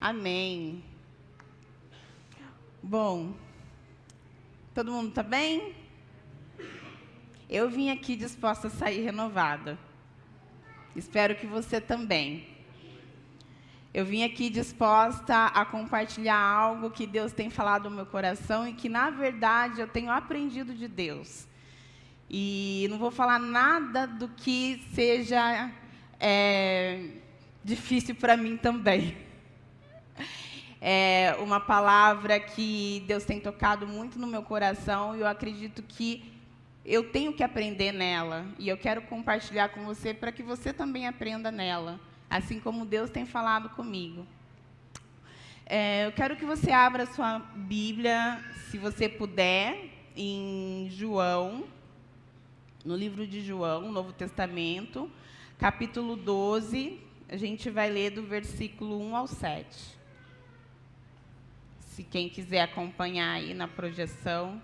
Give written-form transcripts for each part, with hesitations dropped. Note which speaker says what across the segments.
Speaker 1: Amém. Bom, todo mundo está bem? Eu vim aqui disposta a sair renovada. Espero que você também. Eu vim aqui disposta a compartilhar algo que Deus tem falado no meu coração e que, na verdade, eu tenho aprendido de Deus. E não vou falar nada do que seja difícil para mim também. É uma palavra que Deus tem tocado muito no meu coração e eu acredito que eu tenho que aprender nela. E eu quero compartilhar com você para que você também aprenda nela, assim como Deus tem falado comigo. Eu quero que você abra a sua Bíblia, se você puder, em João, no livro de João, Novo Testamento, capítulo 12, a gente vai ler do versículo 1 ao 7. Se quem quiser acompanhar aí na projeção.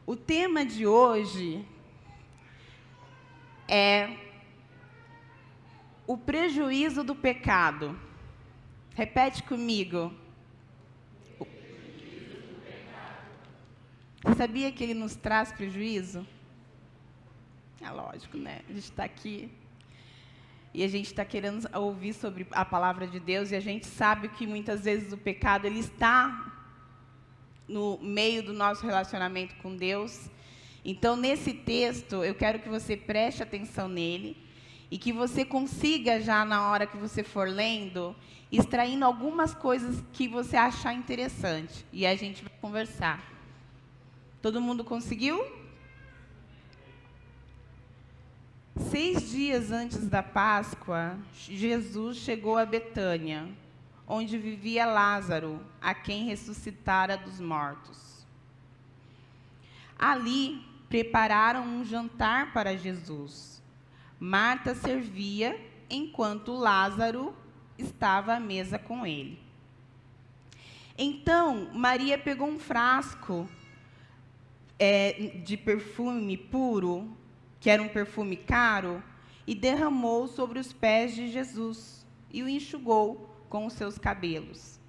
Speaker 1: O tema de hoje é o prejuízo do pecado. Repete comigo. Você sabia que ele nos traz prejuízo? É lógico, né? A gente está aqui e a gente está querendo ouvir sobre a palavra de Deus, e a gente sabe que muitas vezes o pecado ele está no meio do nosso relacionamento com Deus. Então, nesse texto, eu quero que você preste atenção nele e que você consiga, já na hora que você for lendo, extraindo algumas coisas que você achar interessante. E a gente vai conversar. Todo mundo conseguiu? 6 dias antes da Páscoa, Jesus chegou a Betânia, onde vivia Lázaro, a quem ressuscitara dos mortos. Ali, prepararam um jantar para Jesus. Marta servia, enquanto Lázaro estava à mesa com ele. Então, Maria pegou um frasco de perfume puro, que era um perfume caro, e derramou sobre os pés de Jesus, e o enxugou com os seus cabelos.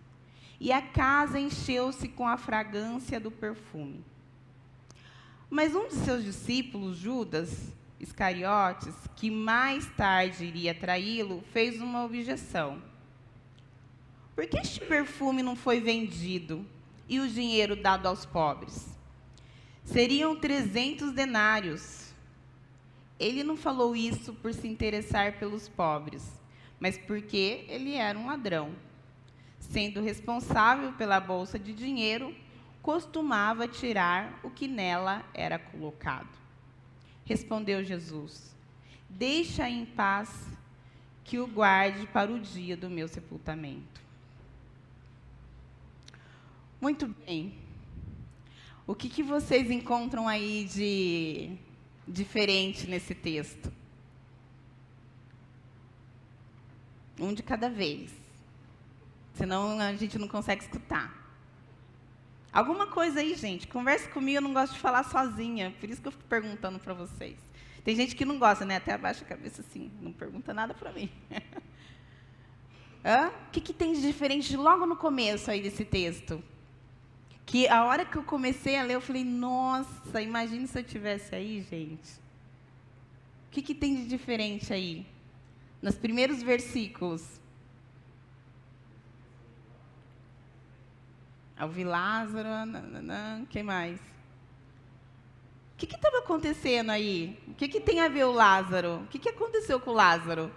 Speaker 1: E a casa encheu-se com a fragrância do perfume. Mas um de seus discípulos, Judas Iscariotes, que mais tarde iria traí-lo, fez uma objeção. Por que este perfume não foi vendido e o dinheiro dado aos pobres? Seriam 300 denários. Ele não falou isso por se interessar pelos pobres, mas porque ele era um ladrão. Sendo responsável pela bolsa de dinheiro, costumava tirar o que nela era colocado. Respondeu Jesus: deixa em paz, que o guarde para o dia do meu sepultamento. Muito bem. O que vocês encontram aí de diferente nesse texto? Um de cada vez. Senão a gente não consegue escutar. Alguma coisa aí, gente. Converse comigo, eu não gosto de falar sozinha. Por isso que eu fico perguntando para vocês. Tem gente que não gosta, né? Até abaixa a cabeça assim. Não pergunta nada para mim. O que tem de diferente logo no começo aí desse texto? Que a hora que eu comecei a ler, eu falei, nossa, imagine se eu estivesse aí, gente. O que tem de diferente aí? Nos primeiros versículos. Eu vi Lázaro, quem mais? O que estava acontecendo aí? O que tem a ver o Lázaro? O que aconteceu com o Lázaro?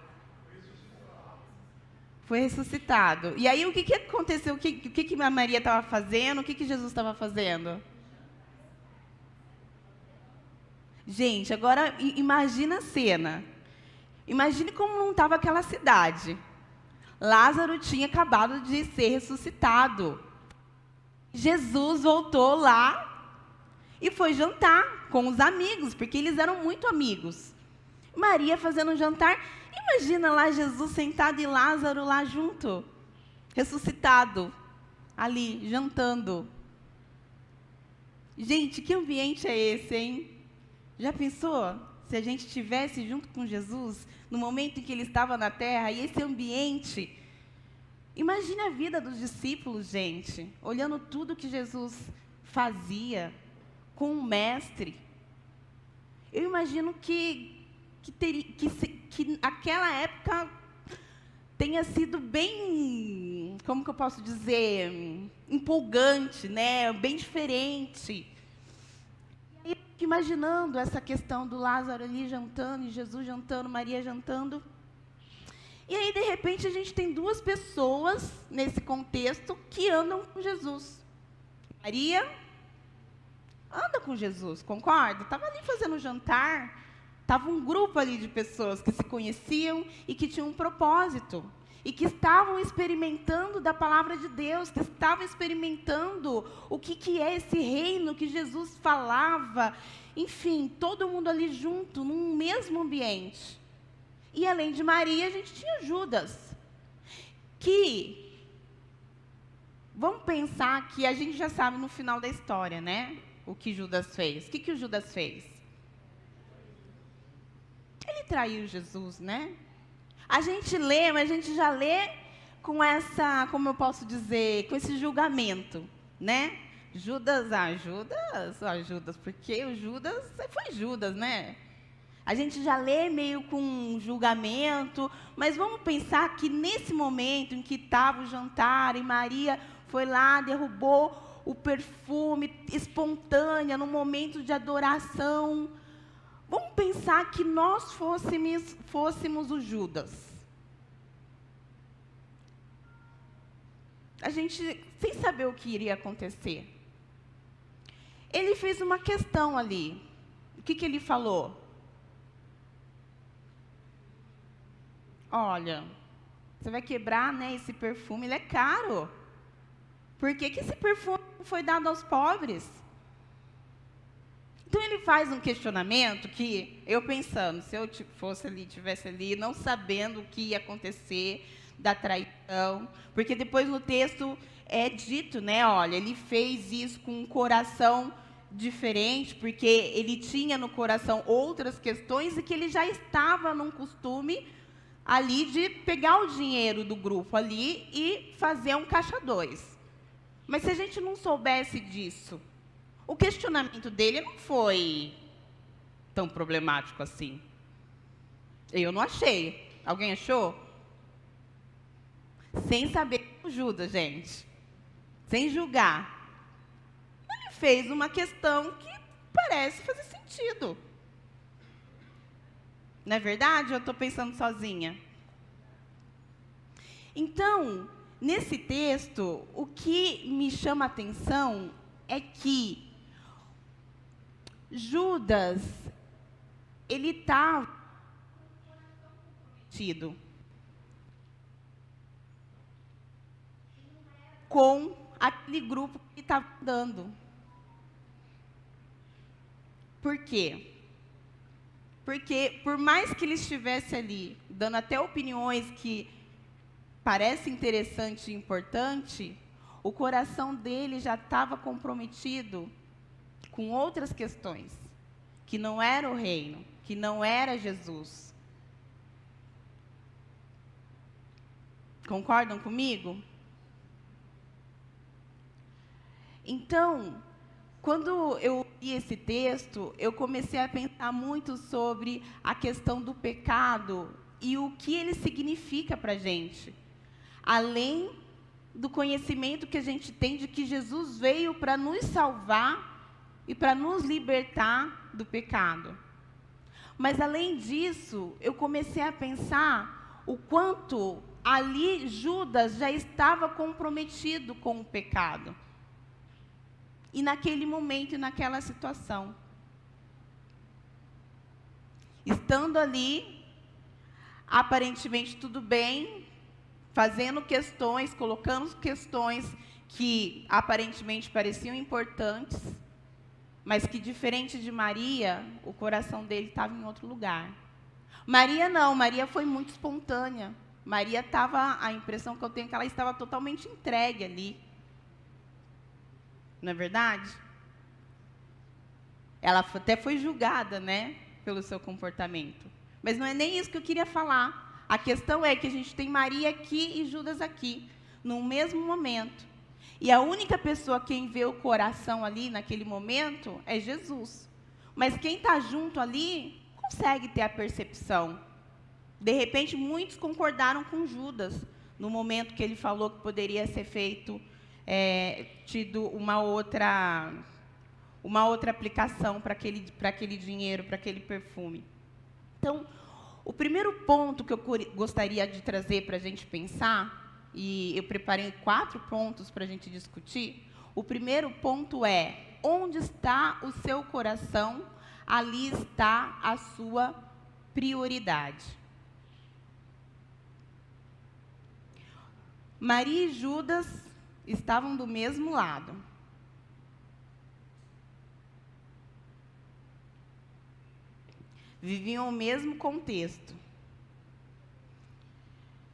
Speaker 1: Foi ressuscitado. E aí, o que aconteceu? O que a Maria estava fazendo? O que Jesus estava fazendo? Gente, agora imagina a cena. Imagine como não estava aquela cidade. Lázaro tinha acabado de ser ressuscitado. Jesus voltou lá e foi jantar com os amigos, porque eles eram muito amigos. Maria fazendo um jantar. Imagina lá Jesus sentado e Lázaro lá junto, ressuscitado, ali, jantando. Gente, que ambiente é esse, hein? Já pensou? se a gente estivesse junto com Jesus, no momento em que ele estava na terra, e esse ambiente? Imagine a vida dos discípulos, gente, olhando tudo que Jesus fazia com o mestre. Eu imagino que aquela época tenha sido bem, como que eu posso dizer, empolgante, né? Bem diferente. E eu fico imaginando essa questão do Lázaro ali jantando, e Jesus jantando, Maria jantando. E aí, de repente, a gente tem duas pessoas nesse contexto que andam com Jesus. Maria anda com Jesus, concorda? Estava ali fazendo jantar. Estava um grupo ali de pessoas que se conheciam e que tinham um propósito. E que estavam experimentando da palavra de Deus, que estavam experimentando o que é esse reino que Jesus falava. Enfim, todo mundo ali junto, num mesmo ambiente. E além de Maria, a gente tinha Judas. Que, vamos pensar que a gente já sabe no final da história, né? O que Judas fez. O que o Judas fez? Ele traiu Jesus, né? A gente lê, mas a gente já lê com essa, como eu posso dizer, com esse julgamento, né? Judas, porque o Judas foi Judas, né? A gente já lê meio com um julgamento, mas vamos pensar que nesse momento em que estava o jantar e Maria foi lá, derrubou o perfume espontânea, no momento de adoração. Vamos pensar que nós fôssemos o Judas. A gente, sem saber o que iria acontecer. Ele fez uma questão ali. O que ele falou? Olha, você vai quebrar, né, esse perfume, ele é caro. Por que esse perfume foi dado aos pobres? Então, ele faz um questionamento que, eu pensando, se eu fosse ali, estivesse ali, não sabendo o que ia acontecer da traição, porque depois no texto é dito, né, olha, ele fez isso com um coração diferente, porque ele tinha no coração outras questões e que ele já estava num costume ali de pegar o dinheiro do grupo ali e fazer um caixa dois. Mas se a gente não soubesse disso, o questionamento dele não foi tão problemático assim. Eu não achei. Alguém achou? Sem saber o Judas, gente. Sem julgar. Ele fez uma questão que parece fazer sentido. Não é verdade? Eu estou pensando sozinha. Então, nesse texto, o que me chama a atenção é que Judas, ele está comprometido com aquele grupo que estava andando. Por quê? Porque, por mais que ele estivesse ali, dando até opiniões que parecem interessantes e importantes, o coração dele já estava comprometido com outras questões, que não era o reino, que não era Jesus. Concordam comigo? Então, quando eu li esse texto, eu comecei a pensar muito sobre a questão do pecado e o que ele significa para a gente. Além do conhecimento que a gente tem de que Jesus veio para nos salvar e para nos libertar do pecado. Mas, além disso, eu comecei a pensar o quanto ali Judas já estava comprometido com o pecado. E naquele momento e naquela situação. Estando ali, aparentemente tudo bem, fazendo questões, colocando questões que aparentemente pareciam importantes, mas que, diferente de Maria, o coração dele estava em outro lugar. Maria não, Maria foi muito espontânea. Maria estava, a impressão que eu tenho é que ela estava totalmente entregue ali. Não é verdade? Ela até foi julgada, né? pelo seu comportamento. Mas não é nem isso que eu queria falar. A questão é que a gente tem Maria aqui e Judas aqui, no mesmo momento. E a única pessoa quem vê o coração ali naquele momento é Jesus. Mas quem está junto ali consegue ter a percepção. De repente, muitos concordaram com Judas, no momento que ele falou que poderia ser feito, tido uma outra aplicação para aquele dinheiro, para aquele perfume. Então, o primeiro ponto que eu gostaria de trazer para a gente pensar, e eu preparei 4 pontos para a gente discutir. O primeiro ponto é: onde está o seu coração, ali está a sua prioridade. Maria e Judas estavam do mesmo lado. Viviam o mesmo contexto.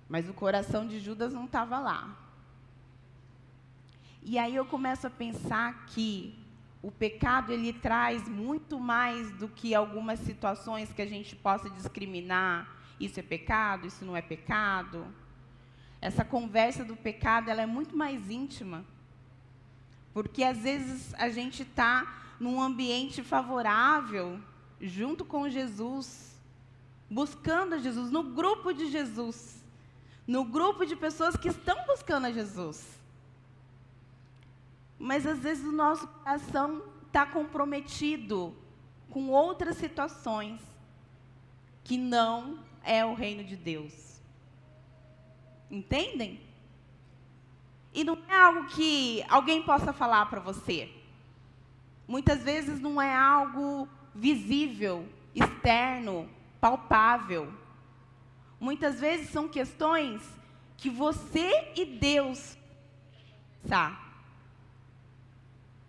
Speaker 1: Mas o coração de Judas não estava lá. E aí eu começo a pensar que o pecado, ele traz muito mais do que algumas situações que a gente possa discriminar. Isso é pecado, isso não é pecado. Essa conversa do pecado, ela é muito mais íntima. Porque às vezes a gente está num ambiente favorável, junto com Jesus, buscando a Jesus, no grupo de Jesus, no grupo de pessoas que estão buscando a Jesus. Mas às vezes o nosso coração está comprometido com outras situações que não é o reino de Deus. Entendem? E não é algo que alguém possa falar para você. Muitas vezes não é algo visível, externo, palpável. Muitas vezes são questões que você e Deus sabem.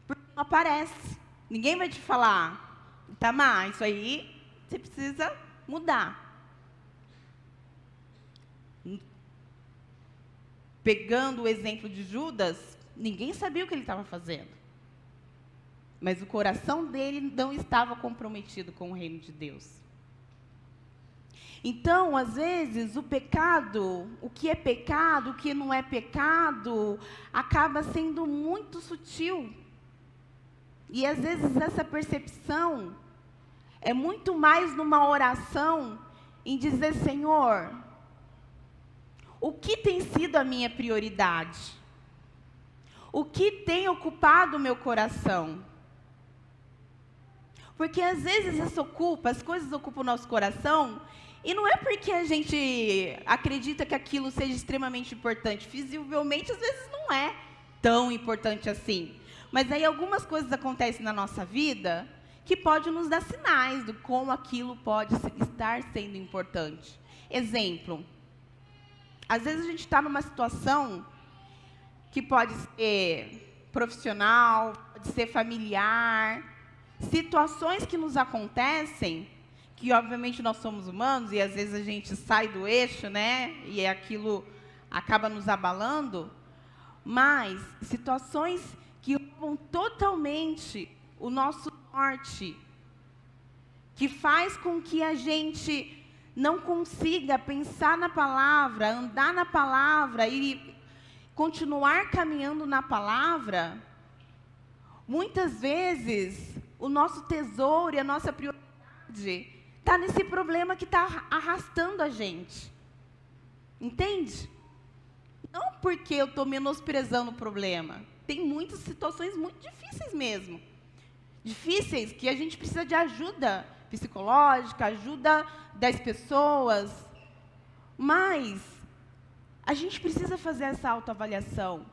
Speaker 1: Porque não aparece. Ninguém vai te falar: Tamar, isso aí você precisa mudar. Pegando o exemplo de Judas, ninguém sabia o que ele estava fazendo. Mas o coração dele não estava comprometido com o reino de Deus. Então, às vezes, o pecado, o que é pecado, o que não é pecado, acaba sendo muito sutil. E, às vezes, essa percepção é muito mais numa oração em dizer: Senhor, o que tem sido a minha prioridade? O que tem ocupado o meu coração? Porque às vezes as coisas ocupam o nosso coração, e não é porque a gente acredita que aquilo seja extremamente importante. Visivelmente, às vezes não é tão importante assim. Mas aí algumas coisas acontecem na nossa vida que podem nos dar sinais de como aquilo pode estar sendo importante. Exemplo: às vezes a gente está numa situação que pode ser profissional, pode ser familiar, situações que nos acontecem, que obviamente nós somos humanos e às vezes a gente sai do eixo, né? E aquilo acaba nos abalando, mas situações que roubam totalmente o nosso norte, que faz com que a gente não consiga pensar na palavra, andar na palavra e continuar caminhando na palavra. Muitas vezes, o nosso tesouro e a nossa prioridade está nesse problema que está arrastando a gente. Entende? Não porque eu estou menosprezando o problema. Tem muitas situações muito difíceis mesmo. Difíceis que a gente precisa de ajuda psicológica, ajuda das pessoas. Mas a gente precisa fazer essa autoavaliação.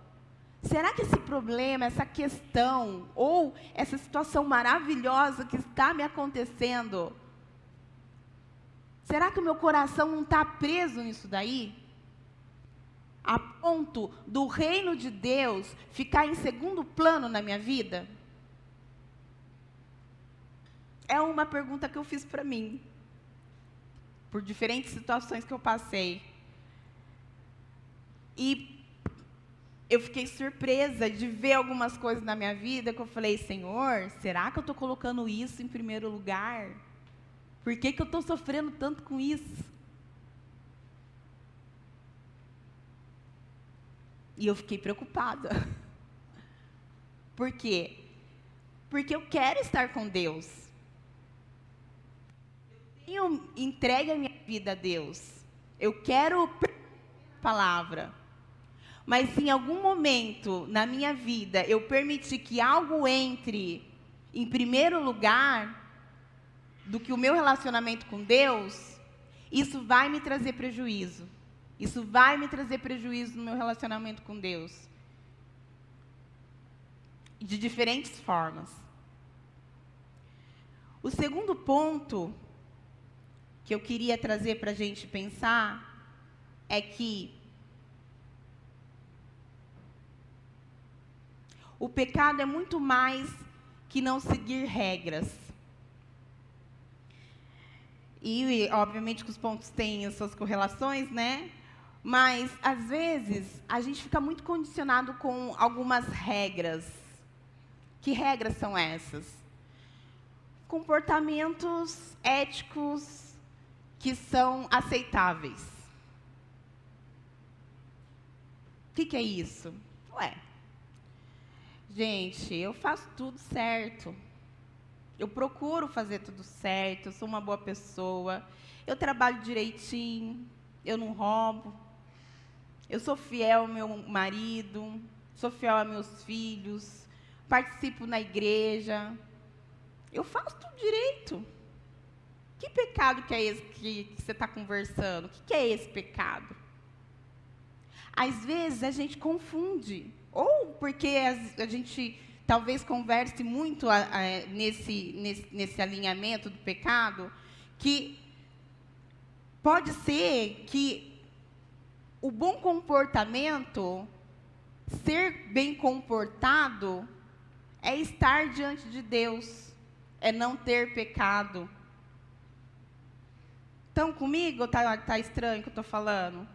Speaker 1: Será que esse problema, essa questão, ou essa situação maravilhosa que está me acontecendo, será que o meu coração não está preso nisso daí? A ponto do reino de Deus ficar em segundo plano na minha vida? É uma pergunta que eu fiz para mim, por diferentes situações que eu passei. E eu fiquei surpresa de ver algumas coisas na minha vida que eu falei: Senhor, será que eu estou colocando isso em primeiro lugar? Por que eu estou sofrendo tanto com isso? E eu fiquei preocupada. Por quê? Porque eu quero estar com Deus. Eu tenho entregue a minha vida a Deus. Eu quero a palavra. Mas se em algum momento na minha vida eu permitir que algo entre em primeiro lugar do que o meu relacionamento com Deus, isso vai me trazer prejuízo. Isso vai me trazer prejuízo no meu relacionamento com Deus. De diferentes formas. O segundo ponto que eu queria trazer para a gente pensar é que o pecado é muito mais que não seguir regras. E, obviamente, que os pontos têm as suas correlações, né? Mas, às vezes, a gente fica muito condicionado com algumas regras. Que regras são essas? Comportamentos éticos que são aceitáveis. O que é isso? Ué, gente, eu faço tudo certo. Eu procuro fazer tudo certo, eu sou uma boa pessoa, eu trabalho direitinho, eu não roubo, eu sou fiel ao meu marido, sou fiel aos meus filhos, participo na igreja, eu faço tudo direito. Que pecado que é esse que você está conversando? O que é esse pecado? Às vezes a gente confunde, ou porque a gente talvez converse muito nesse alinhamento do pecado, que pode ser que o bom comportamento, ser bem comportado, é estar diante de Deus, é não ter pecado. Estão comigo ou tá estranho o que eu estou falando?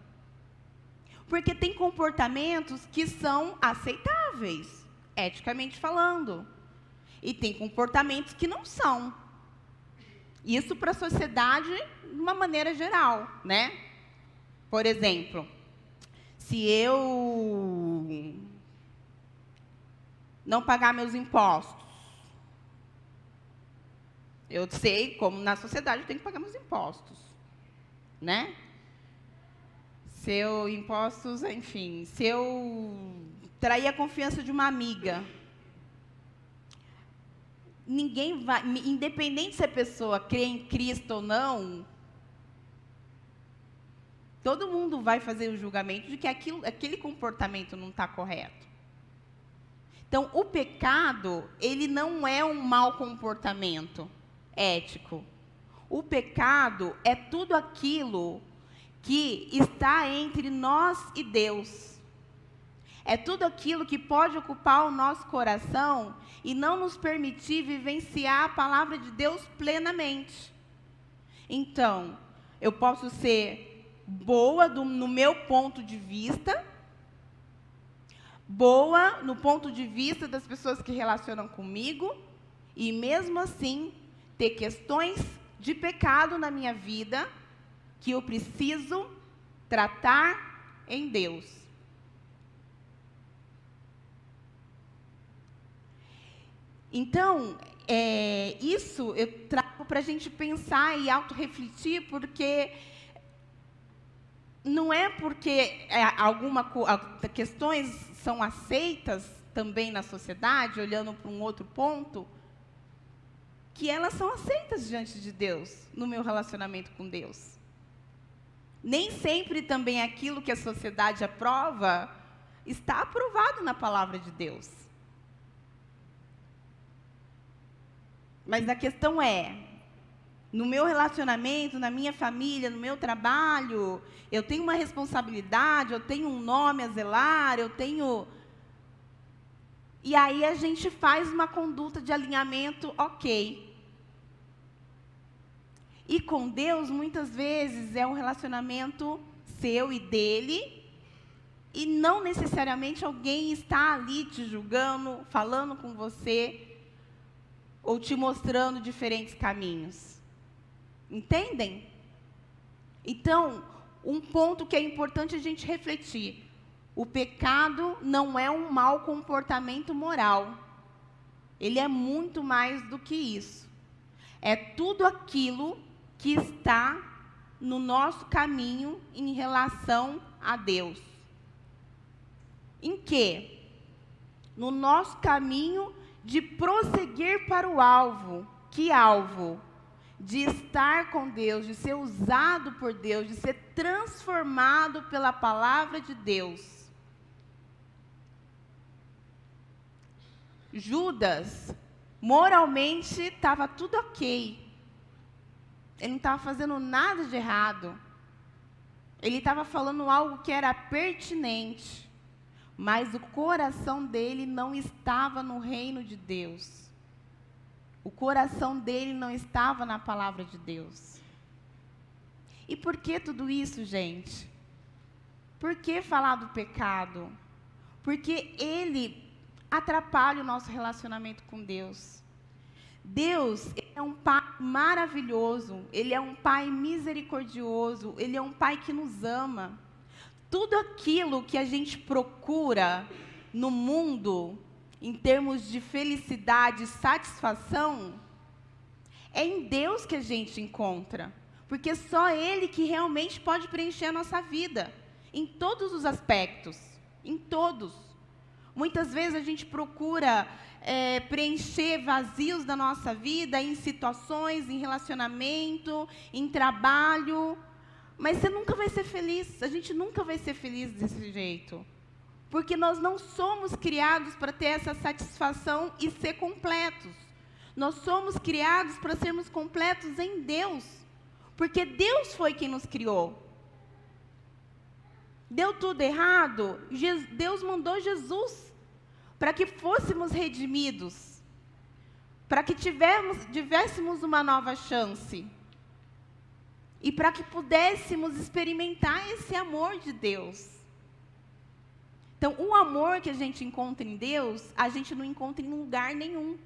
Speaker 1: Porque tem comportamentos que são aceitáveis, eticamente falando. E tem comportamentos que não são. Isso para a sociedade de uma maneira geral, né? Por exemplo, se eu não pagar meus impostos, eu sei como na sociedade eu tenho que pagar meus impostos, né? Se eu trair a confiança de uma amiga, ninguém vai, independente se a pessoa crê em Cristo ou não, todo mundo vai fazer o julgamento de que aquele comportamento não está correto. Então, o pecado, ele não é um mau comportamento ético. O pecado é tudo aquilo que está entre nós e Deus. É tudo aquilo que pode ocupar o nosso coração e não nos permitir vivenciar a palavra de Deus plenamente. Então, eu posso ser boa no meu ponto de vista, boa no ponto de vista das pessoas que relacionam comigo, e mesmo assim ter questões de pecado na minha vida que eu preciso tratar em Deus. Então, isso eu trago para a gente pensar e autorrefletir, porque não é porque questões são aceitas também na sociedade, olhando para um outro ponto, que elas são aceitas diante de Deus, no meu relacionamento com Deus. Nem sempre também aquilo que a sociedade aprova está aprovado na palavra de Deus. Mas a questão é, no meu relacionamento, na minha família, no meu trabalho, eu tenho uma responsabilidade, eu tenho um nome a zelar, E aí a gente faz uma conduta de alinhamento ok. E com Deus, muitas vezes, é um relacionamento seu e dele, e não necessariamente alguém está ali te julgando, falando com você, ou te mostrando diferentes caminhos. Entendem? Então, um ponto que é importante a gente refletir: o pecado não é um mau comportamento moral. Ele é muito mais do que isso. É tudo aquilo que está no nosso caminho em relação a Deus. Em quê? No nosso caminho de prosseguir para o alvo. Que alvo? De estar com Deus, de ser usado por Deus, de ser transformado pela palavra de Deus. Judas, moralmente, estava tudo ok. Ele não estava fazendo nada de errado. Ele estava falando algo que era pertinente. Mas o coração dele não estava no reino de Deus. O coração dele não estava na palavra de Deus. E por que tudo isso, gente? Por que falar do pecado? Porque ele atrapalha o nosso relacionamento com Deus. Deus é um Pai maravilhoso, Ele é um Pai misericordioso, Ele é um Pai que nos ama. Tudo aquilo que a gente procura no mundo, em termos de felicidade e satisfação, é em Deus que a gente encontra. Porque só Ele que realmente pode preencher a nossa vida, em todos os aspectos, em todos. Muitas vezes a gente procura preencher vazios da nossa vida em situações, em relacionamento, em trabalho, mas você nunca vai ser feliz, a gente nunca vai ser feliz desse jeito. Porque nós não somos criados para ter essa satisfação e ser completos. Nós somos criados para sermos completos em Deus. Porque Deus foi quem nos criou. Deu tudo errado, Deus mandou Jesus para que fôssemos redimidos, para que tivéssemos uma nova chance e para que pudéssemos experimentar esse amor de Deus. Então, o amor que a gente encontra em Deus, a gente não encontra em lugar nenhum.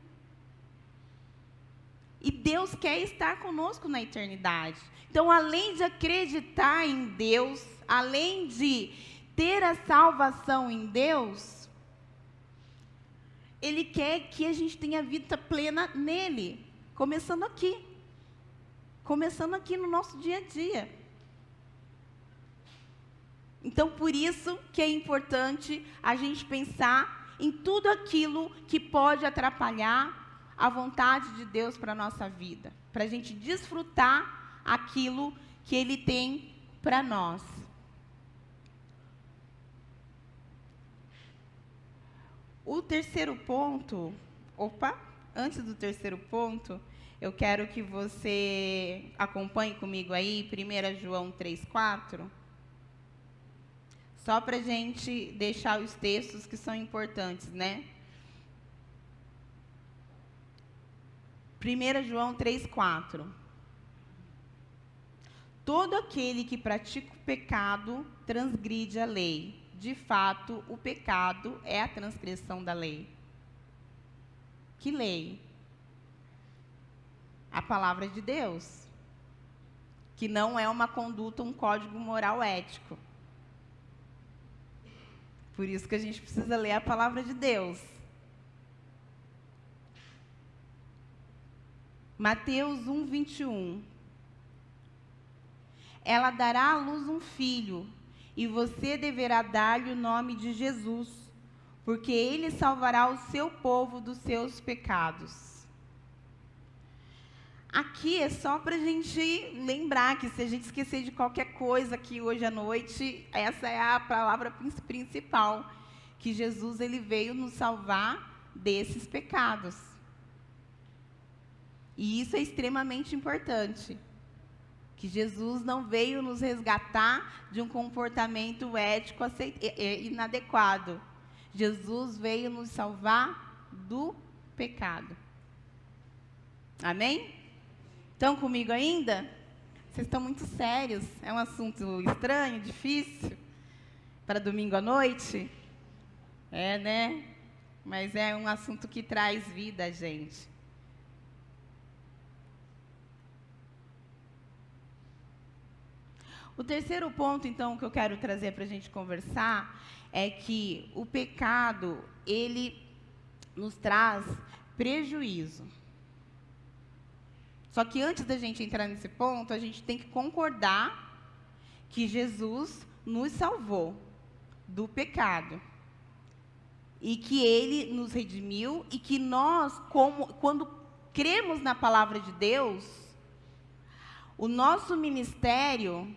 Speaker 1: E Deus quer estar conosco na eternidade. Então, além de acreditar em Deus, além de ter a salvação em Deus, Ele quer que a gente tenha vida plena nele, começando aqui no nosso dia a dia. Então, por isso que é importante a gente pensar em tudo aquilo que pode atrapalhar a vontade de Deus para a nossa vida, para a gente desfrutar aquilo que Ele tem para nós. O terceiro ponto, antes do terceiro ponto, eu quero que você acompanhe comigo aí, 1 João 3,4, só para a gente deixar os textos que são importantes, né? 1 João 3,4. Todo aquele que pratica o pecado transgride a lei. De fato, o pecado é a transgressão da lei. Que lei? A palavra de Deus. Que não é uma conduta, um código moral ético. Por isso que a gente precisa ler a palavra de Deus. Mateus 1:21. Ela dará à luz um filho, e você deverá dar-lhe o nome de Jesus, porque ele salvará o seu povo dos seus pecados. Aqui é só para a gente lembrar que se a gente esquecer de qualquer coisa aqui hoje à noite, essa é a palavra principal, que Jesus ele veio nos salvar desses pecados. E isso é extremamente importante. Que Jesus não veio nos resgatar de um comportamento ético inadequado. Jesus veio nos salvar do pecado. Amém? Estão comigo ainda? Vocês estão muito sérios. É um assunto estranho, difícil, para domingo à noite? É, né? Mas é um assunto que traz vida a gente. O terceiro ponto, então, que eu quero trazer para a gente conversar é que o pecado, ele nos traz prejuízo. Só que antes da gente entrar nesse ponto, a gente tem que concordar que Jesus nos salvou do pecado. E que Ele nos redimiu e que nós, quando cremos na palavra de Deus, o nosso ministério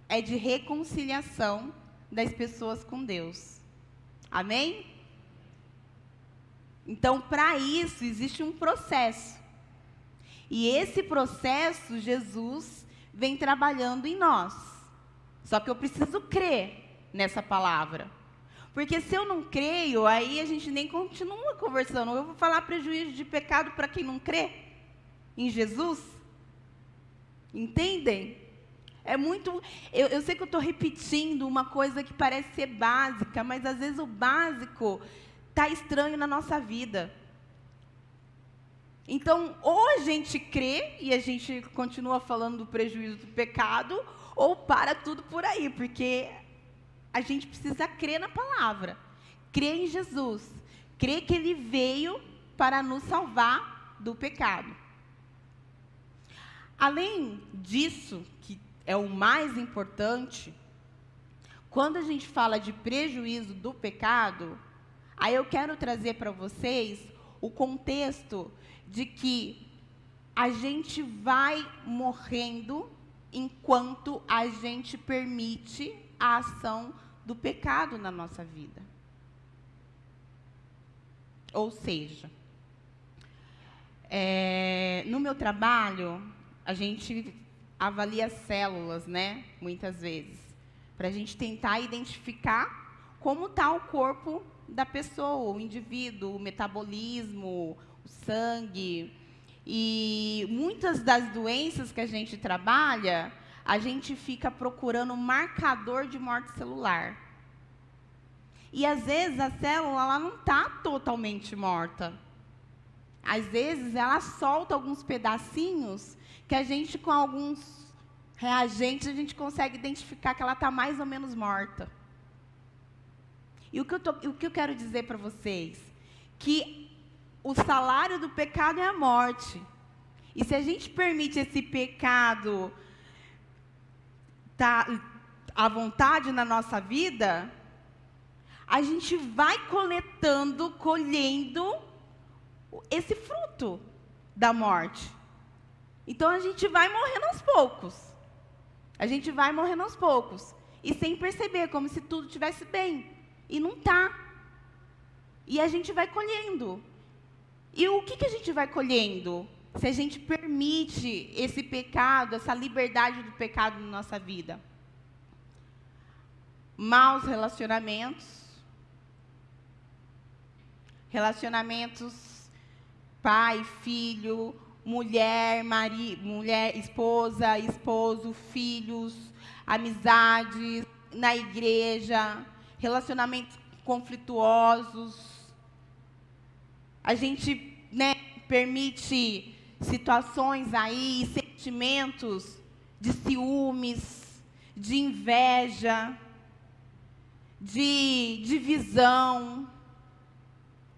Speaker 1: é de reconciliação das pessoas com Deus. Amém? Então, para isso, existe um processo. E esse processo, Jesus vem trabalhando em nós. Só que eu preciso crer nessa palavra. Porque se eu não creio, aí a gente nem continua conversando. Eu vou falar prejuízo de pecado para quem não crê em Jesus? Entendem? É muito... Eu sei que eu estou repetindo uma coisa que parece ser básica, mas às vezes o básico está estranho na nossa vida. Então, ou a gente crê e a gente continua falando do prejuízo do pecado, ou para tudo por aí, porque a gente precisa crer na palavra, crer em Jesus, crer que Ele veio para nos salvar do pecado. Além disso, que é o mais importante, quando a gente fala de prejuízo do pecado, aí eu quero trazer para vocês o contexto de que a gente vai morrendo enquanto a gente permite a ação do pecado na nossa vida. Ou seja, no meu trabalho, a gente avalia células, né? Muitas vezes, para a gente tentar identificar como está o corpo da pessoa, o indivíduo, o metabolismo, o sangue. E muitas das doenças que a gente trabalha, a gente fica procurando marcador de morte celular. E às vezes a célula ela não está totalmente morta. Às vezes ela solta alguns pedacinhos que a gente, com alguns reagentes, a gente consegue identificar que ela está mais ou menos morta. E o que eu quero dizer para vocês? Que o salário do pecado é a morte. E se a gente permite esse pecado tá à vontade na nossa vida, a gente vai colhendo esse fruto da morte. Então a gente vai morrendo aos poucos. A gente vai morrendo aos poucos. E sem perceber, como se tudo estivesse bem. E não está. E a gente vai colhendo. E o que a gente vai colhendo? Se a gente permite esse pecado, essa liberdade do pecado na nossa vida. Maus relacionamentos. Relacionamentos pai, filho, mulher, esposa, esposo, filhos, amizades, na igreja, relacionamentos conflituosos. A gente, permite situações aí, sentimentos de ciúmes, de inveja, de divisão.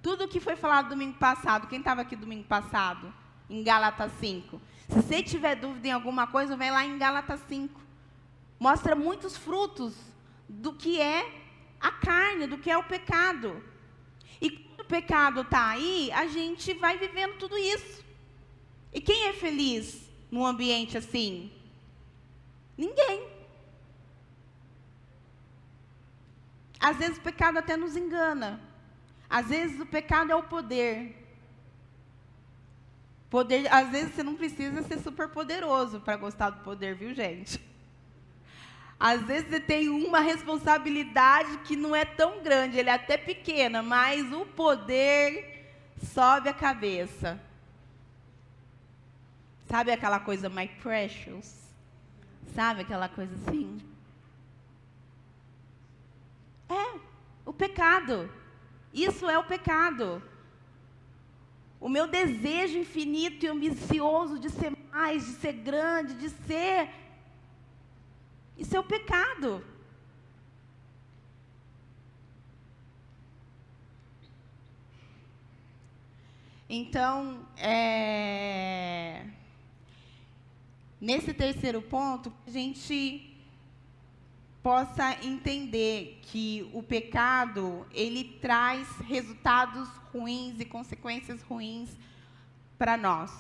Speaker 1: Tudo o que foi falado domingo passado. Quem estava aqui domingo passado? Em Gálatas 5. Se você tiver dúvida em alguma coisa, vai lá em Gálatas 5. Mostra muitos frutos do que é a carne, do que é o pecado. E quando o pecado está aí, a gente vai vivendo tudo isso. E quem é feliz num ambiente assim? Ninguém. Às vezes o pecado até nos engana. Às vezes o pecado é o poder. Às vezes você não precisa ser super poderoso para gostar do poder, viu, gente? Às vezes você tem uma responsabilidade que não é tão grande, ele é até pequena, mas o poder sobe a cabeça. Sabe aquela coisa my precious? Sabe aquela coisa assim? O pecado. Isso é o pecado. O meu desejo infinito e ambicioso de ser mais, de ser grande, de ser... Isso é o pecado. Então, nesse terceiro ponto, a gente possa entender que o pecado, ele traz resultados ruins e consequências ruins para nós,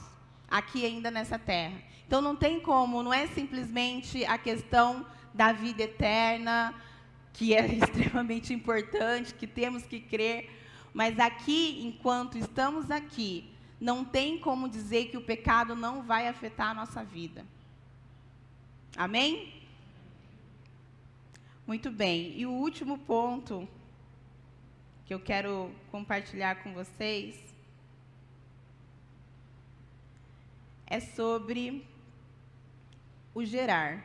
Speaker 1: aqui ainda nessa terra. Então, não tem como, não é simplesmente a questão da vida eterna, que é extremamente importante, que temos que crer, mas aqui, enquanto estamos aqui, não tem como dizer que o pecado não vai afetar a nossa vida. Amém? Muito bem. E o último ponto que eu quero compartilhar com vocês é sobre o gerar.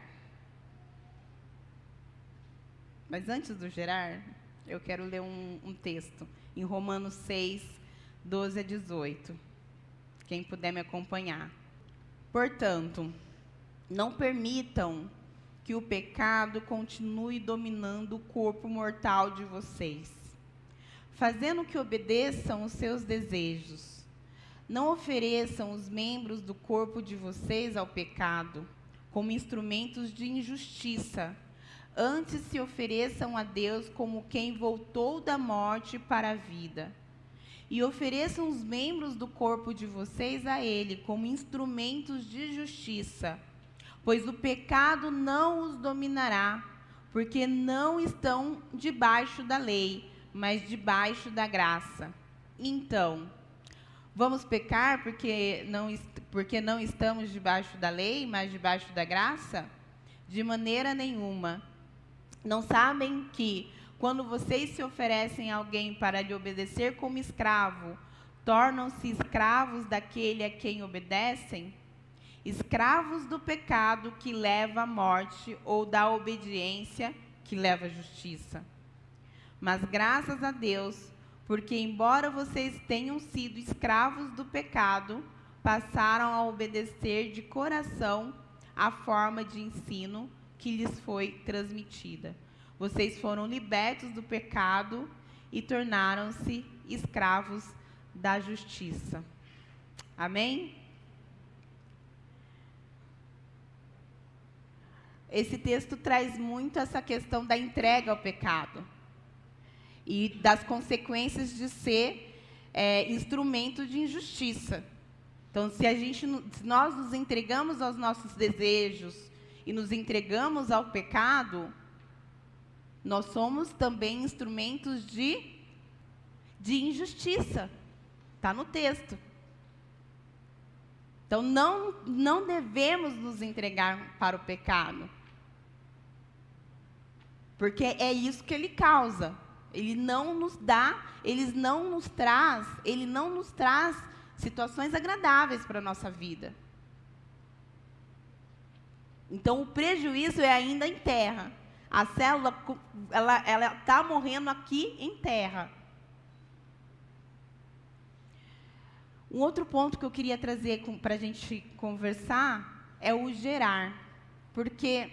Speaker 1: Mas antes do gerar, eu quero ler um texto em Romanos 6, 12 a 18. Quem puder me acompanhar. Portanto, não permitam que o pecado continue dominando o corpo mortal de vocês, fazendo que obedeçam os seus desejos. Não ofereçam os membros do corpo de vocês ao pecado, como instrumentos de injustiça. Antes se ofereçam a Deus como quem voltou da morte para a vida. E ofereçam os membros do corpo de vocês a Ele como instrumentos de justiça. Pois o pecado não os dominará, porque não estão debaixo da lei, mas debaixo da graça. Então, vamos pecar porque não estamos debaixo da lei, mas debaixo da graça? De maneira nenhuma. Não sabem que, quando vocês se oferecem a alguém para lhe obedecer como escravo, tornam-se escravos daquele a quem obedecem? Escravos do pecado que leva à morte ou da obediência que leva à justiça. Mas graças a Deus, porque embora vocês tenham sido escravos do pecado, passaram a obedecer de coração a forma de ensino que lhes foi transmitida. Vocês foram libertos do pecado e tornaram-se escravos da justiça. Amém? Esse texto traz muito essa questão da entrega ao pecado e das consequências de ser instrumento de injustiça. Então, se nós nos entregamos aos nossos desejos e nos entregamos ao pecado, nós somos também instrumentos de injustiça. Está no texto. Então, não devemos nos entregar para o pecado. Porque é isso que ele causa. Ele não nos traz situações agradáveis para a nossa vida. Então, o prejuízo é ainda em terra. A célula, ela está morrendo aqui em terra. Um outro ponto que eu queria trazer para a gente conversar é o gerar. Porque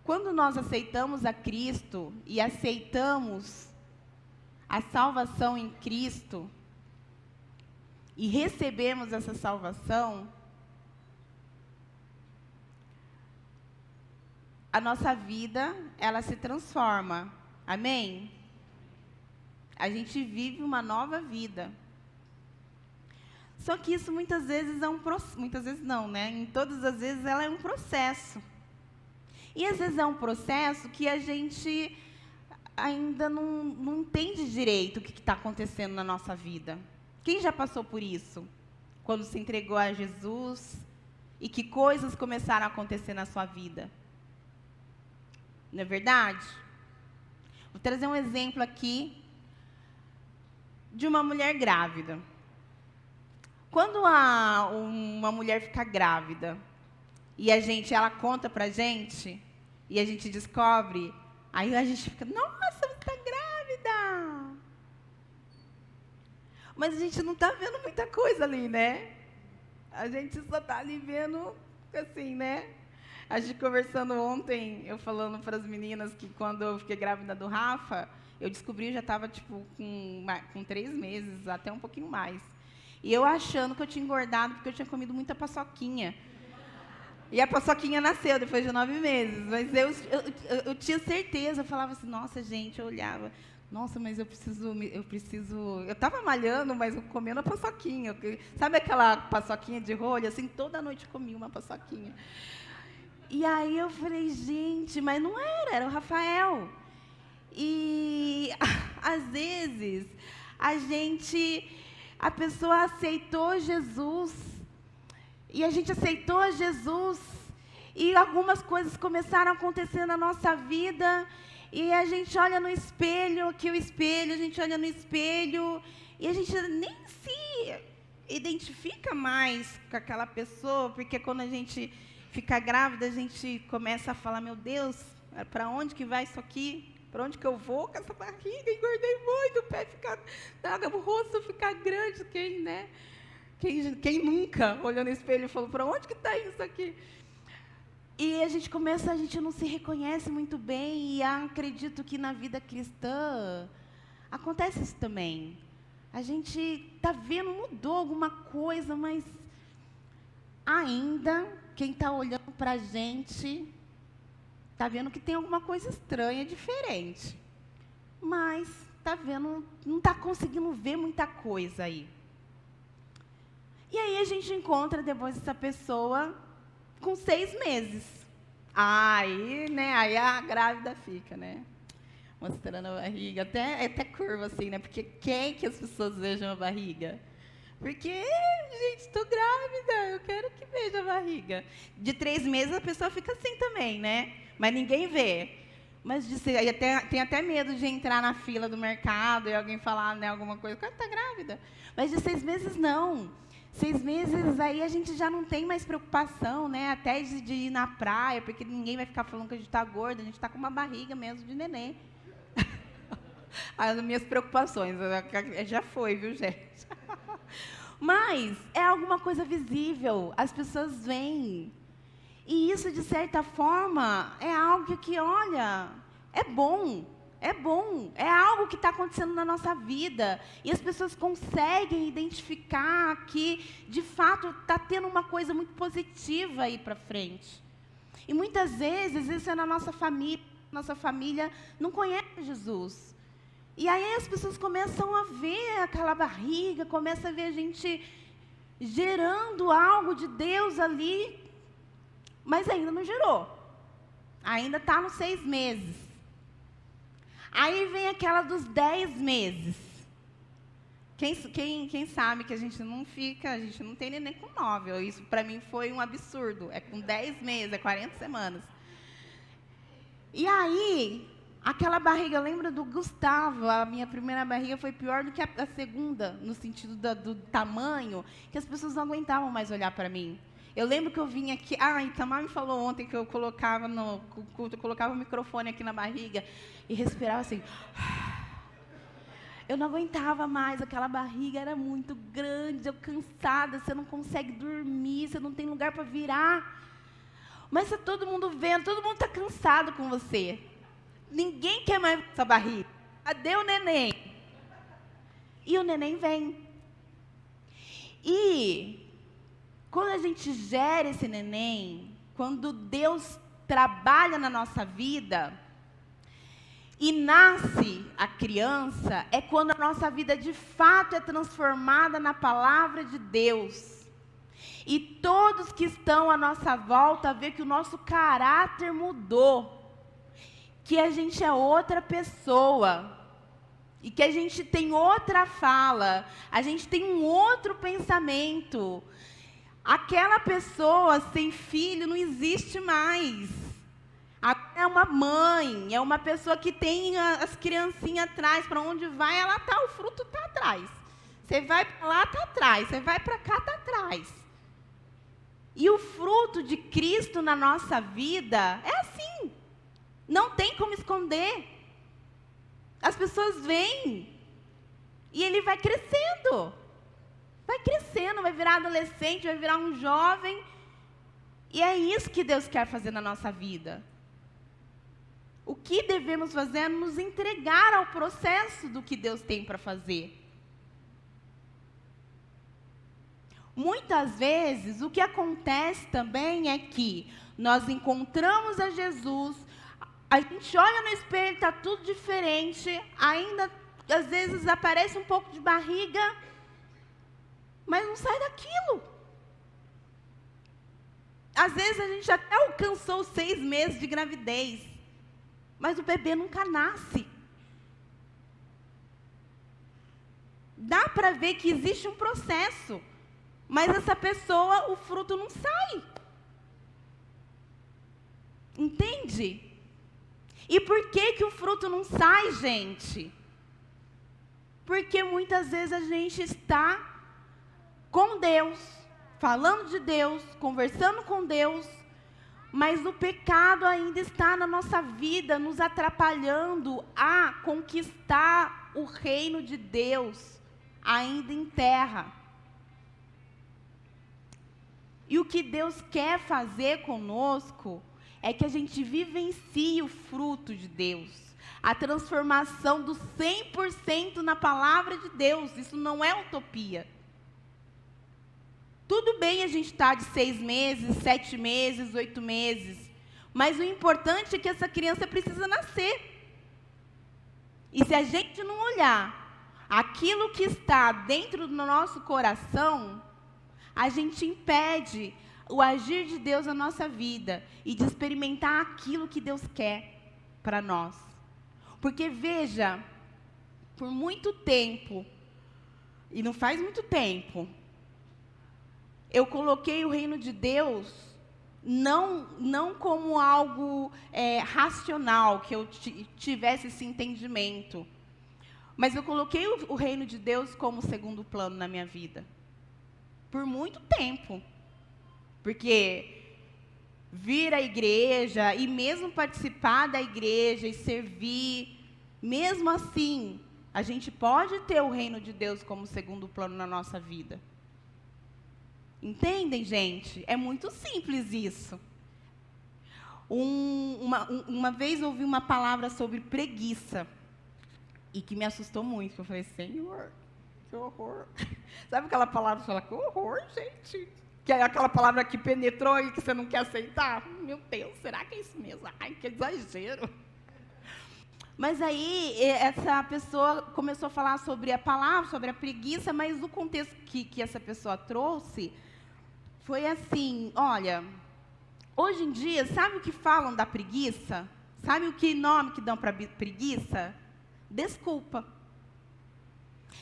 Speaker 1: quando nós aceitamos a Cristo e aceitamos a salvação em Cristo e recebemos essa salvação, a nossa vida, ela se transforma. Amém? A gente vive uma nova vida. Só que isso muitas vezes é muitas vezes não, né? Em todas as vezes ela é um processo. E às vezes é um processo que a gente ainda não entende direito o que está acontecendo na nossa vida. Quem já passou por isso? Quando se entregou a Jesus e que coisas começaram a acontecer na sua vida? Não é verdade? Vou trazer um exemplo aqui de uma mulher grávida. Quando uma mulher fica grávida e ela conta pra gente e a gente descobre, aí a gente fica, nossa, você está grávida! Mas a gente não está vendo muita coisa ali, né? A gente só está ali vendo, assim, né? A gente conversando ontem, eu falando para as meninas que quando eu fiquei grávida do Rafa, eu descobri que já estava tipo, com 3 meses, até um pouquinho mais. E eu achando que eu tinha engordado porque eu tinha comido muita paçoquinha. E a paçoquinha nasceu depois de 9 meses. Mas eu tinha certeza, eu falava assim, nossa, gente, eu olhava, nossa, mas eu preciso. Eu estava malhando, mas eu comendo a paçoquinha. Sabe aquela paçoquinha de rolha? Assim, toda noite eu comia uma paçoquinha. E aí eu falei, gente, mas não era o Rafael. E às vezes a pessoa aceitou Jesus, e a gente aceitou Jesus, e algumas coisas começaram a acontecer na nossa vida, e a gente olha no espelho, aqui o espelho, a gente olha no espelho, e a gente nem se identifica mais com aquela pessoa, porque quando a gente fica grávida, a gente começa a falar, meu Deus, para onde que vai isso aqui? Para onde que eu vou com essa barriga? Engordei muito, o pé fica, o rosto fica grande, né? Quem nunca olhou no espelho e falou, para onde que está isso aqui? E a gente não se reconhece muito bem, e acredito que na vida cristã acontece isso também. A gente está vendo, mudou alguma coisa, mas ainda quem está olhando para a gente está vendo que tem alguma coisa estranha, diferente. Mas está vendo, não está conseguindo ver muita coisa aí. E aí a gente encontra depois essa pessoa com 6 meses. Aí, né, aí a grávida fica, né? Mostrando a barriga, até curva assim, né? Porque quem que as pessoas vejam a barriga? Porque, gente, estou grávida, eu quero que veja a barriga. De 3 meses a pessoa fica assim também, né? Mas ninguém vê. Mas tem até medo de entrar na fila do mercado e alguém falar, né, alguma coisa, o cara está grávida. Mas de 6 meses, não. 6 meses, aí a gente já não tem mais preocupação, né? Até de ir na praia, porque ninguém vai ficar falando que a gente está gorda, a gente está com uma barriga mesmo de neném. As minhas preocupações, já foi, viu, gente? Mas é alguma coisa visível, as pessoas veem. E isso, de certa forma, é algo que, olha, é bom, é algo que está acontecendo na nossa vida. E as pessoas conseguem identificar que, de fato, está tendo uma coisa muito positiva aí para frente. E muitas vezes isso é na nossa família não conhece Jesus. E aí as pessoas começam a ver aquela barriga, começam a ver a gente gerando algo de Deus ali, mas ainda não gerou. Ainda está nos 6 meses. Aí vem aquela dos 10 meses. Quem sabe que a gente não tem neném com 9. Isso para mim foi um absurdo. É com 10 meses, é 40 semanas. E aí, aquela barriga, lembra do Gustavo? A minha primeira barriga foi pior do que a segunda, no sentido do tamanho, que as pessoas não aguentavam mais olhar para mim. Eu lembro que eu vinha aqui, Itamar me falou ontem que eu colocava o microfone aqui na barriga e respirava assim. Eu não aguentava mais, aquela barriga era muito grande, eu cansada, você não consegue dormir, você não tem lugar para virar. Mas está todo mundo vendo, todo mundo está cansado com você. Ninguém quer mais essa barriga. Cadê o neném? E o neném vem. E quando a gente gera esse neném, quando Deus trabalha na nossa vida e nasce a criança, é quando a nossa vida de fato é transformada na palavra de Deus. E todos que estão à nossa volta vê que o nosso caráter mudou. Que a gente é outra pessoa, e que a gente tem outra fala, a gente tem um outro pensamento. Aquela pessoa sem filho não existe mais. É uma mãe, é uma pessoa que tem as criancinhas atrás, para onde vai, ela está, o fruto está atrás. Você vai para lá, está atrás, você vai para cá, está atrás. E o fruto de Cristo na nossa vida é assim. Não tem como esconder. As pessoas veem. E ele vai crescendo. Vai crescendo, vai virar adolescente, vai virar um jovem. E é isso que Deus quer fazer na nossa vida. O que devemos fazer é nos entregar ao processo do que Deus tem para fazer. Muitas vezes, o que acontece também é que nós encontramos a Jesus, a gente olha no espelho, está tudo diferente, ainda, às vezes, aparece um pouco de barriga, mas não sai daquilo. Às vezes, a gente até alcançou os 6 meses de gravidez, mas o bebê nunca nasce. Dá para ver que existe um processo, mas essa pessoa, o fruto não sai. Entende? E por que o fruto não sai, gente? Porque muitas vezes a gente está com Deus, falando de Deus, conversando com Deus, mas o pecado ainda está na nossa vida, nos atrapalhando a conquistar o reino de Deus, ainda em terra. E o que Deus quer fazer conosco é que a gente vivencie o fruto de Deus, a transformação do 100% na palavra de Deus. Isso não é utopia. Tudo bem a gente estar de 6 meses, 7 meses, 8 meses, mas o importante é que essa criança precisa nascer. E se a gente não olhar aquilo que está dentro do nosso coração, a gente impede o agir de Deus na nossa vida e de experimentar aquilo que Deus quer para nós. Porque veja, por muito tempo, e não faz muito tempo, eu coloquei o reino de Deus não como algo racional, que eu tivesse esse entendimento, mas eu coloquei o reino de Deus como segundo plano na minha vida. Por muito tempo. Porque vir à igreja e mesmo participar da igreja e servir, mesmo assim, a gente pode ter o reino de Deus como segundo plano na nossa vida. Entendem, gente? É muito simples isso. Uma vez ouvi uma palavra sobre preguiça e que me assustou muito. Eu falei, Senhor, que horror. Sabe aquela palavra que fala, que horror, gente? Que é aquela palavra que penetrou e que você não quer aceitar? Meu Deus, será que é isso mesmo? Ai, que exagero. Mas aí, essa pessoa começou a falar sobre a palavra, sobre a preguiça, mas o contexto que essa pessoa trouxe foi assim, olha, hoje em dia, sabe o que falam da preguiça? Sabe o que nome que dão para preguiça? Desculpa.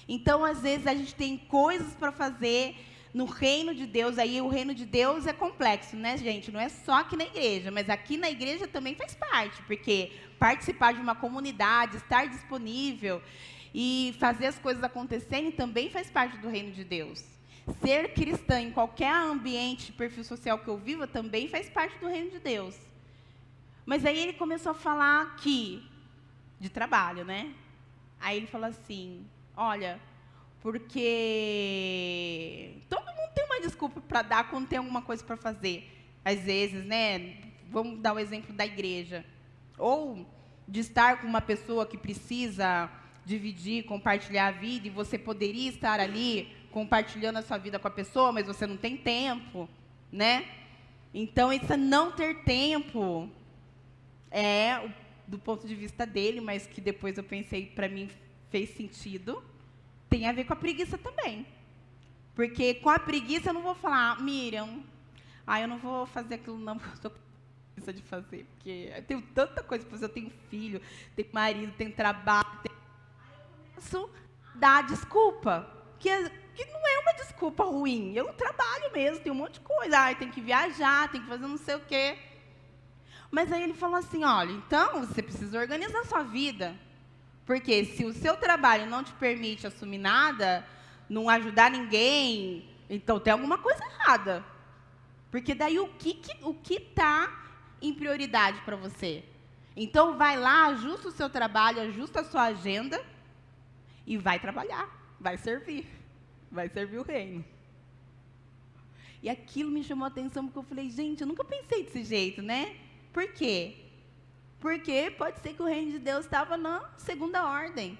Speaker 1: Então, às vezes, a gente tem coisas para fazer no reino de Deus. Aí o reino de Deus é complexo, né, gente? Não é só aqui na igreja, mas aqui na igreja também faz parte, porque participar de uma comunidade, estar disponível e fazer as coisas acontecerem também faz parte do reino de Deus. Ser cristã em qualquer ambiente, perfil social que eu viva, também faz parte do reino de Deus. Mas aí ele começou a falar aqui, de trabalho, né? Aí ele falou assim, olha, porque todo mundo tem uma desculpa para dar quando tem alguma coisa para fazer. Às vezes, né? Vamos dar o exemplo da igreja. Ou de estar com uma pessoa que precisa dividir, compartilhar a vida, e você poderia estar ali compartilhando a sua vida com a pessoa, mas você não tem tempo, né? Então, isso é não ter tempo é do ponto de vista dele, mas que depois eu pensei, para mim, fez sentido, tem a ver com a preguiça também. Porque com a preguiça eu não vou falar, Miriam, eu não vou fazer aquilo não, porque eu estou com preguiça de fazer, porque eu tenho tanta coisa para fazer, eu tenho filho, tenho marido, tenho trabalho, Aí eu começo a dar desculpa, que não é uma desculpa ruim, eu trabalho mesmo, tenho um monte de coisa, tem que viajar, tem que fazer não sei o quê. Mas aí ele falou assim, olha, então você precisa organizar a sua vida, porque se o seu trabalho não te permite assumir nada, não ajudar ninguém, então tem alguma coisa errada. Porque daí o que está em prioridade para você? Então vai lá, ajusta o seu trabalho, ajusta a sua agenda e vai trabalhar, vai servir o reino. E aquilo me chamou a atenção, porque eu falei, gente, eu nunca pensei desse jeito, né? Por quê? Porque pode ser que o reino de Deus estava na segunda ordem.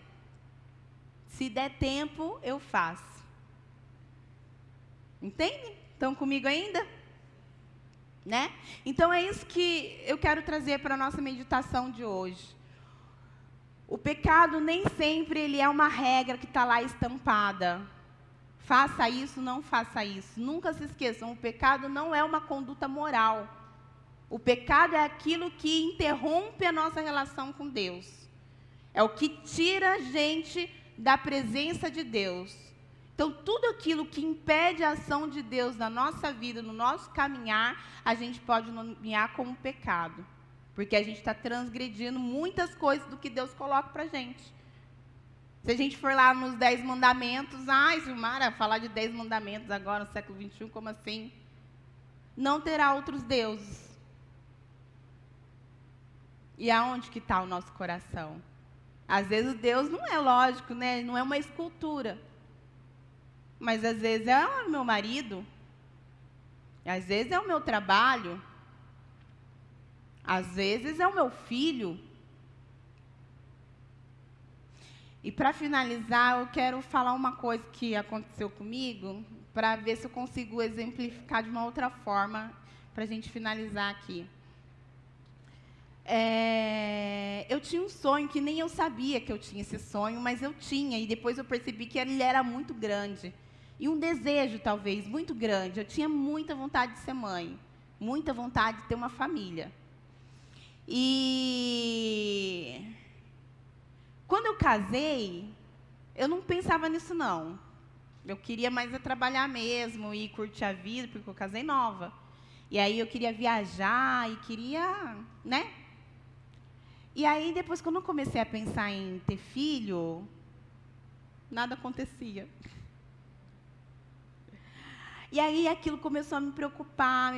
Speaker 1: Se der tempo, eu faço. Entende? Estão comigo ainda? Né? Então é isso que eu quero trazer para a nossa meditação de hoje. O pecado nem sempre ele é uma regra que está lá estampada. Faça isso, não faça isso. Nunca se esqueçam, o pecado não é uma conduta moral. O pecado é aquilo que interrompe a nossa relação com Deus. É o que tira a gente da presença de Deus. Então, tudo aquilo que impede a ação de Deus na nossa vida, no nosso caminhar, a gente pode nomear como pecado. Porque a gente está transgredindo muitas coisas do que Deus coloca para a gente. Se a gente for lá nos 10 mandamentos, ai, Silmara, falar de 10 mandamentos agora no século XXI, como assim? Não terá outros deuses. E aonde que está o nosso coração? Às vezes o Deus não é lógico, né? Não é uma escultura. Mas às vezes é o meu marido. Às vezes é o meu trabalho. Às vezes é o meu filho. E para finalizar, eu quero falar uma coisa que aconteceu comigo, para ver se eu consigo exemplificar de uma outra forma, para a gente finalizar aqui. Eu tinha um sonho que nem eu sabia que eu tinha esse sonho, mas eu tinha, e depois eu percebi que ele era muito grande. E um desejo, talvez, muito grande. Eu tinha muita vontade de ser mãe, muita vontade de ter uma família. E quando eu casei, eu não pensava nisso, não. Eu queria mais trabalhar mesmo e curtir a vida, porque eu casei nova. E aí eu queria viajar e queria, né? E aí, depois, quando eu comecei a pensar em ter filho, nada acontecia. E aí aquilo começou a me preocupar,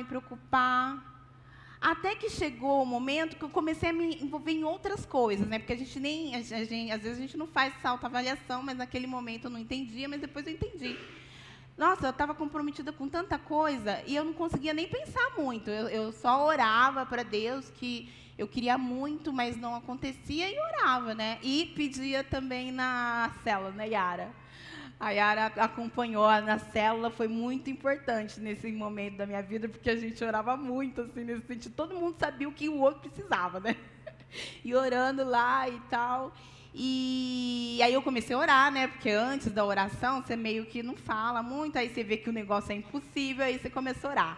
Speaker 1: até que chegou o momento que eu comecei a me envolver em outras coisas, né? Porque às vezes a gente não faz essa autoavaliação, mas naquele momento eu não entendia, mas depois eu entendi. Nossa, eu estava comprometida com tanta coisa e eu não conseguia nem pensar muito. Eu só orava para Deus que eu queria muito, mas não acontecia, e orava, né? E pedia também na célula, né, Yara? A Yara acompanhou na célula, foi muito importante nesse momento da minha vida, porque a gente orava muito, assim, nesse sentido. Todo mundo sabia o que o outro precisava, né? E orando lá e tal. E aí eu comecei a orar, né? Porque antes da oração, você meio que não fala muito, aí você vê que o negócio é impossível, aí você começa a orar.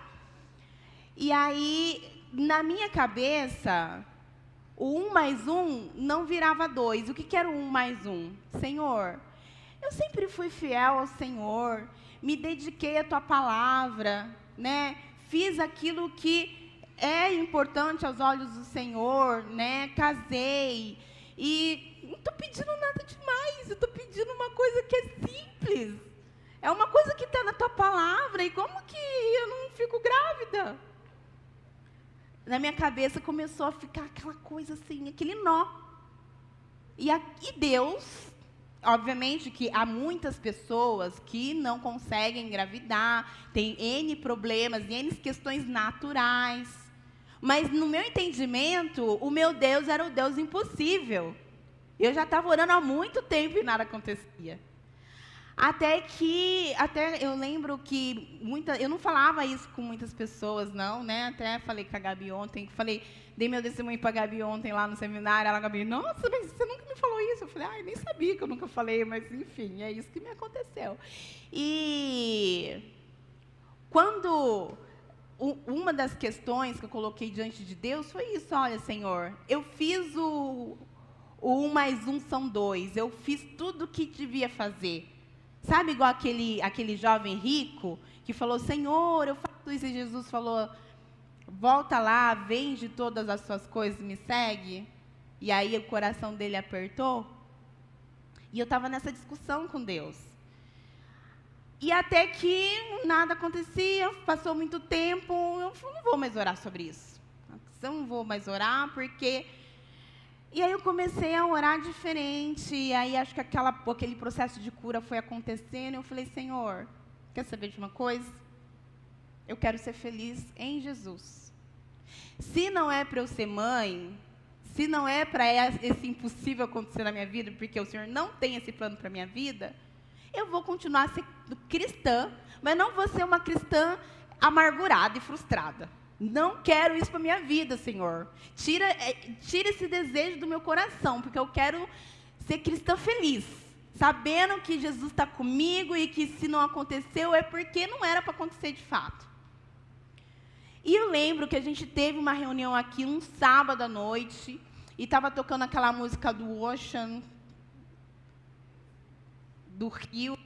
Speaker 1: E aí, na minha cabeça, o 1 mais 1 não virava 2. O que era o 1 mais 1? Senhor, eu sempre fui fiel ao Senhor, me dediquei à Tua palavra, né? Fiz aquilo que é importante aos olhos do Senhor, né? Casei, e não estou pedindo nada demais, eu estou pedindo uma coisa que é simples. É uma coisa que está na Tua palavra, e como que eu não fico grávida? Na minha cabeça começou a ficar aquela coisa assim, aquele nó. E Deus... Obviamente que há muitas pessoas que não conseguem engravidar, tem N problemas, N questões naturais. Mas, no meu entendimento, o meu Deus era o Deus impossível. Eu já estava orando há muito tempo e nada acontecia. Até eu lembro que eu não falava isso com muitas pessoas, não, né? Até falei com a Gabi ontem, dei meu testemunho para a Gabi ontem lá no seminário, ela, Gabi, nossa, mas você nunca me falou isso. Eu falei, nem sabia que eu nunca falei, mas enfim, é isso que me aconteceu. E quando uma das questões que eu coloquei diante de Deus foi isso: olha, Senhor, eu fiz o 1 mais 1 são 2, eu fiz tudo o que devia fazer. Sabe, igual aquele jovem rico que falou, Senhor, eu faço isso, e Jesus falou, volta lá, vende todas as suas coisas e me segue. E aí o coração dele apertou. E eu estava nessa discussão com Deus. E até que nada acontecia, passou muito tempo, eu não vou mais orar sobre isso. Eu não vou mais orar, porque... E aí eu comecei a orar diferente, e aí acho que aquele processo de cura foi acontecendo, e eu falei, Senhor, quer saber de uma coisa? Eu quero ser feliz em Jesus. Se não é para eu ser mãe, se não é para esse impossível acontecer na minha vida, porque o Senhor não tem esse plano para a minha vida, eu vou continuar sendo cristã, mas não vou ser uma cristã amargurada e frustrada. Não quero isso para a minha vida, Senhor. Tira esse desejo do meu coração, porque eu quero ser cristã feliz, sabendo que Jesus está comigo e que se não aconteceu é porque não era para acontecer de fato. E eu lembro que a gente teve uma reunião aqui um sábado à noite e estava tocando aquela música do Ocean, do Rio.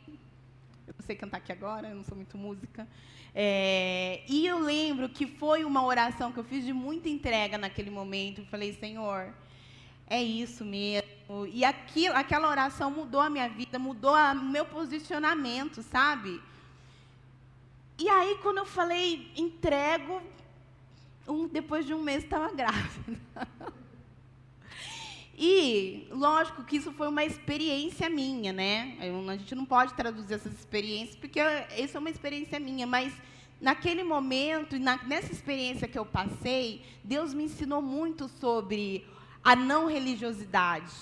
Speaker 1: Eu não sei cantar aqui agora, eu não sou muito música. E eu lembro que foi uma oração que eu fiz de muita entrega naquele momento. Eu falei, Senhor, é isso mesmo. E aquela oração mudou a minha vida, mudou o meu posicionamento, sabe? E aí, quando eu falei, entrego, depois de um mês estava grávida. E, lógico que isso foi uma experiência minha, né? A gente não pode traduzir essas experiências, porque isso é uma experiência minha, mas naquele momento, nessa experiência que eu passei, Deus me ensinou muito sobre a não religiosidade.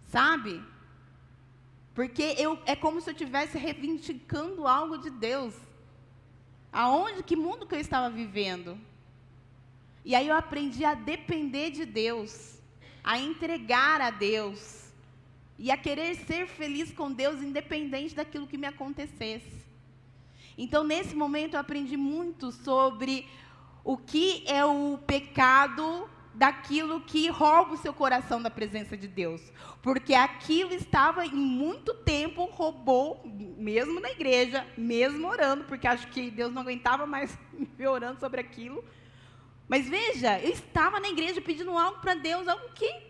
Speaker 1: Sabe? Porque é como se eu estivesse reivindicando algo de Deus. Que mundo que eu estava vivendo? E aí eu aprendi a depender de Deus, a entregar a Deus, e a querer ser feliz com Deus, independente daquilo que me acontecesse. Então, nesse momento, eu aprendi muito sobre o que é o pecado daquilo que rouba o seu coração da presença de Deus. Porque aquilo estava, em muito tempo, roubou, mesmo na igreja, mesmo orando, porque acho que Deus não aguentava mais me ver orando sobre aquilo. Mas veja, eu estava na igreja pedindo algo para Deus, algo que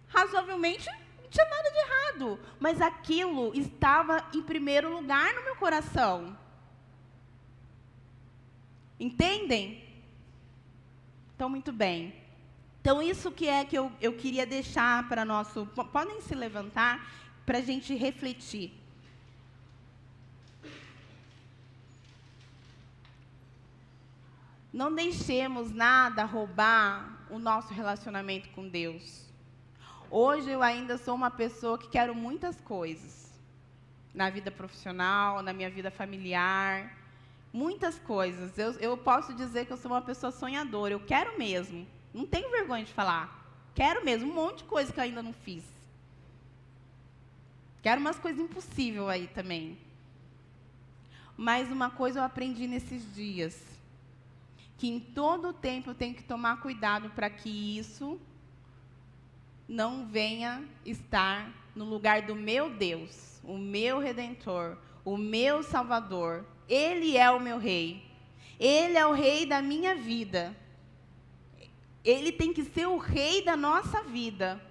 Speaker 1: razoavelmente não tinha nada de errado. Mas aquilo estava em primeiro lugar no meu coração. Entendem? Então, muito bem. Então, isso que eu queria deixar para nosso... Podem se levantar para a gente refletir. Não deixemos nada roubar o nosso relacionamento com Deus. Hoje eu ainda sou uma pessoa que quero muitas coisas. Na vida profissional, na minha vida familiar. Muitas coisas. Eu posso dizer que eu sou uma pessoa sonhadora. Eu quero mesmo. Não tenho vergonha de falar. Quero mesmo. Um monte de coisa que eu ainda não fiz. Quero umas coisas impossíveis aí também. Mas uma coisa eu aprendi nesses dias. Que em todo o tempo eu tenho que tomar cuidado para que isso não venha estar no lugar do meu Deus, o meu Redentor, o meu Salvador. Ele é o meu Rei. Ele é o Rei da minha vida. Ele tem que ser o Rei da nossa vida.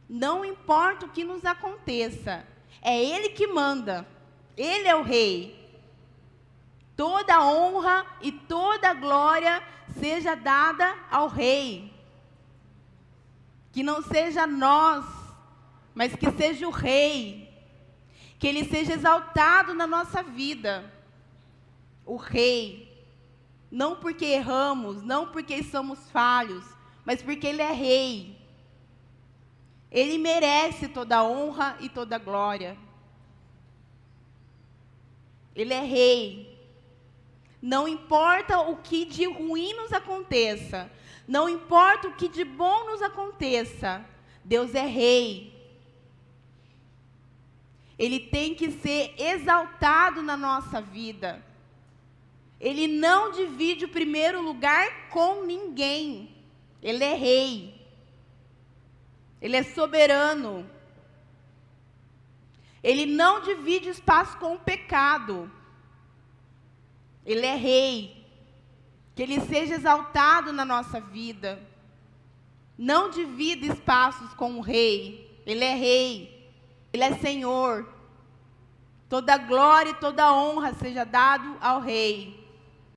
Speaker 1: Não importa o que nos aconteça. É Ele que manda. Ele é o Rei. Toda honra e toda glória seja dada ao Rei. Que não seja nós, mas que seja o Rei. Que Ele seja exaltado na nossa vida. O Rei. Não porque erramos, não porque somos falhos, mas porque Ele é Rei. Ele merece toda honra e toda glória. Ele é Rei. Não importa o que de ruim nos aconteça, não importa o que de bom nos aconteça, Deus é Rei. Ele tem que ser exaltado na nossa vida. Ele não divide o primeiro lugar com ninguém. Ele é Rei. Ele é soberano. Ele não divide espaço com o pecado. Ele é Rei. Que Ele seja exaltado na nossa vida. Não divida espaços com o Rei. Ele é Rei. Ele é Senhor. Toda glória e toda honra seja dado ao Rei.